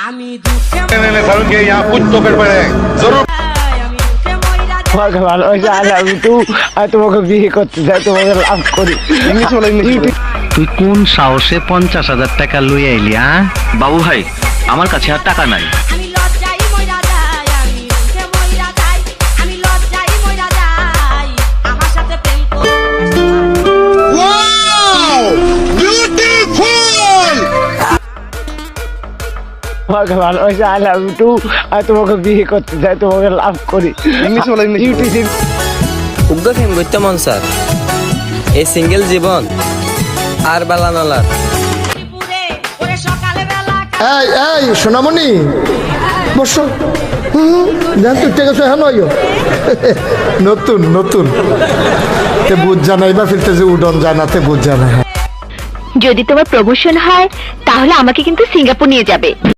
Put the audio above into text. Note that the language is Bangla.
আমি দুঃখে मैंने सारुण के यहाँ कुछ तो गड़बड़ है जरूर আমি দুঃখে মইরা তোমাকে ভালোবাসি আই লাভ ইউ আর তোমাকে বিয়ে করতে চাই, তোমাকে লাভ করি। इंग्लिश वाला इंग्लिश তুই কোন সাহসে 50,000 টাকা লই আইলি? বাবু ভাই, আমার কাছে আর টাকা নাই। আমি লজ্জায় মইরা যাই, আমি দুঃখে মইরা যাই, আমি লজ্জায় মইরা যাই, আমার সাথে প্রেম করে তোমাকে ভালোবাসি আই লাভ ইউ আর তোমাকে বিয়ে করতে চাই, তোমাকে লাভ করি। इंग्लिश वाला इंग्लिश ইউটিউব উগ্র ফেম করতে মন স্যার এই সিঙ্গেল জীবন আর বেলা নলার পুরে ওরে সকালে বেলা এই এই সোনামণি বসো জান তুই টেকে হ্যাঁ নয় নতুন নতুন তে বুঝ জানাই বা ফিরতে যে উডন জানাতে বুঝ জানা। যদি তোমার প্রমোশন হয় তাহলে আমাকে কিন্তু সিঙ্গাপুর নিয়ে যাবে।